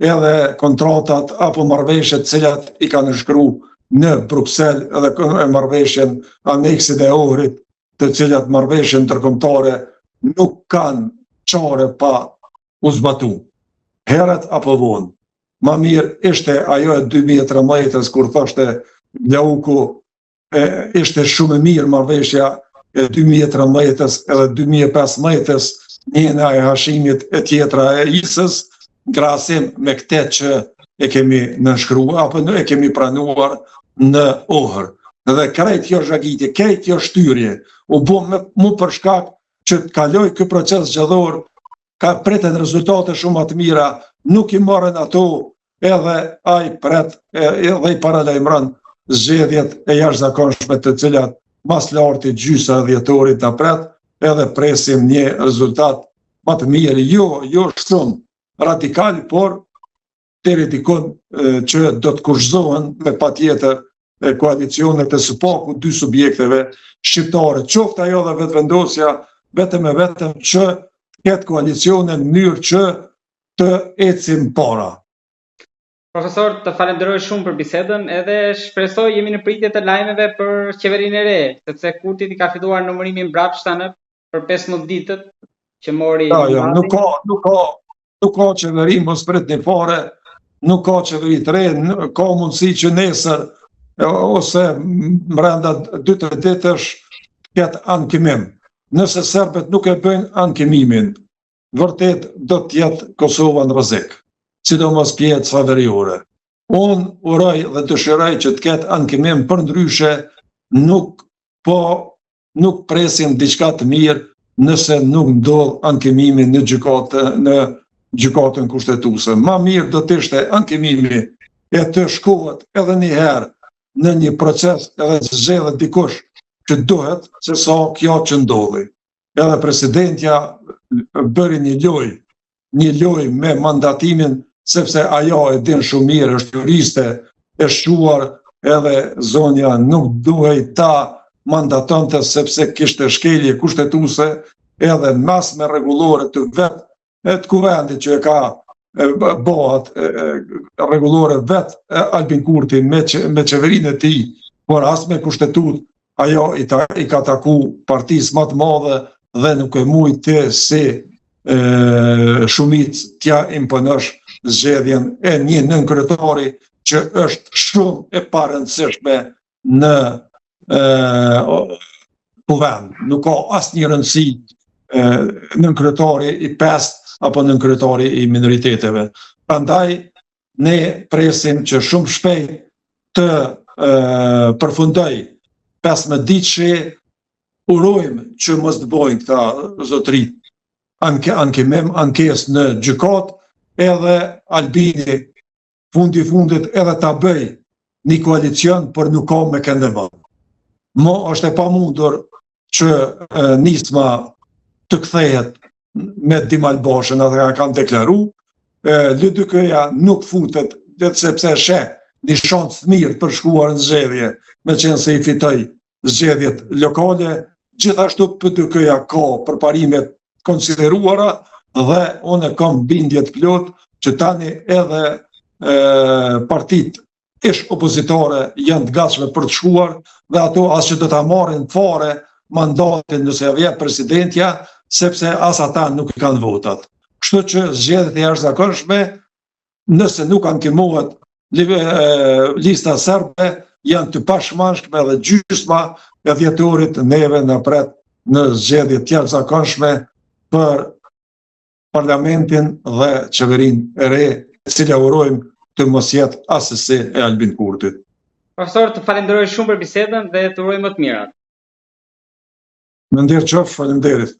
edhe kontratat apo marrëveshjet cilat i kanë shkruar në Bruksel edhe marrëveshjen aneksin e Ohrit, të cilat marrëveshjen ndërkombëtare nuk kanë çare pa u zbatu. Herët apo vonë. Ma mirë ishte ajo e 2013 kur thoshte Glauku ishte shumë e mirë marrëveshja e 2013 edhe 2015 njëna e Hashimit e tjetra e Isës, krahasim me këtë që e kemi nënshkruar apo e kemi pranuar në Ohr. Dhe krejt kjo zhagitje, krejt kjo shtyrje, u bo mu për shkak që të kaloj ky proces zgjedhor, ka preten rezultate shumë të mira, nuk i marrën ato, edhe ai pret, edhe i paralajmëron zgjedhjet e jashtëzakonshme të cilat mas larti gjysa e dhjetorit na pret, edhe presim një rezultat më të mirë, jo shumë radikal, por deri dikon që do të kushtohen me patjetër koalicionet e SPAK-u, dy subjekteve shqiptare, qoftë ajo dhe vetëvendosja, vetëm e vetëm që ketë koalicione në mënyrë që të ecim para. Profesor, të falenderoj shumë për bisedën, edhe shpresoj jemi në pritje të lajmeve për qeverinë e re, sepse Kurti i ka filluar numërimin mbrapsht për 15 ditët që mori. Nuk ka qeveri, mos pritni fare, nuk ka qeveri të re, ka mundësi që nesër ose brenda 2-3 ditësh ketë ankimim. Nëse serbet nuk e bëjnë ankimimin, vërtet do të jetë Kosova në rrezik, sidomos pjesë favoriore. Unë uroj dhe dëshiroj që të ketë ankimim, përndryshe nuk presim diçka të mirë nëse nuk ndodh ankimimi në gjykatën kushtetuese. Ma mirë do të ishte ankimimi e të shkohet edhe një herë në një proces edhe të zgjedhet dikush që duhet, se sa kjo që ndodhi. Edhe presidentja bëri një lojë me mandatimin, sepse ajo e din shumë mirë, është juriste e shquar, edhe zonja nuk duhej ta mandatonte sepse kishte shkelje kushtetuese, edhe mas me rregullore të vetë, të kuvendit që e ka bëhat rregullore vetë Albin Kurti me qeverinë e tij, por as me kushtetut, ajo i ka taku partisë më të madhe dhe nuk e mujt të si shumic tja imponosh zgjedhjen e një nënkryetari që është shumë e parëndësishme në kuvend. Nuk ka asnjë rëndësi nënkryetari i 5 apo nënkryetari i minoriteteve. Prandaj ne presim që shumë shpejt të përfundoj 15 ditë që urojmë që mos të bojnë këta zotërit ankimim, ankesë në gjykat, edhe Albini fundit edhe ta bëj një koalicion, por nuk ka me këndëvan. Mo është e pamundur që nisma të kthehet me Dimal Bashën, atë kanë deklaru, LDK-ja nuk futet, sepse sheh një shansë mirë për shkuar në zgjedhje, me qenë se i fitoj zgjedhjet lokale, gjithashtu PDK-ja ka përparimet konsideruara dhe unë kam bindjet plot që tani edhe partit ish opozitare janë të gatshme për të shkuar dhe ato as që do ta marrin fare mandatin nëse vjen presidentja, sepse as ata nuk i kanë votat. Kështu që zgjedhjet e jashtëzakonshme, nëse nuk ankimohet lista serbe, janë të pashmangshme dhe gjysma e dhjetorit neve në pret në zgjedhje të jashtëzakonshme për parlamentin dhe qeverinë e re, e cila urojmë të mos jetë asesi e Albin Kurtit. Profesor, të falenderoj shumë për bisedën dhe të uroj më të mirat. Më ndirë qofë, falenderit.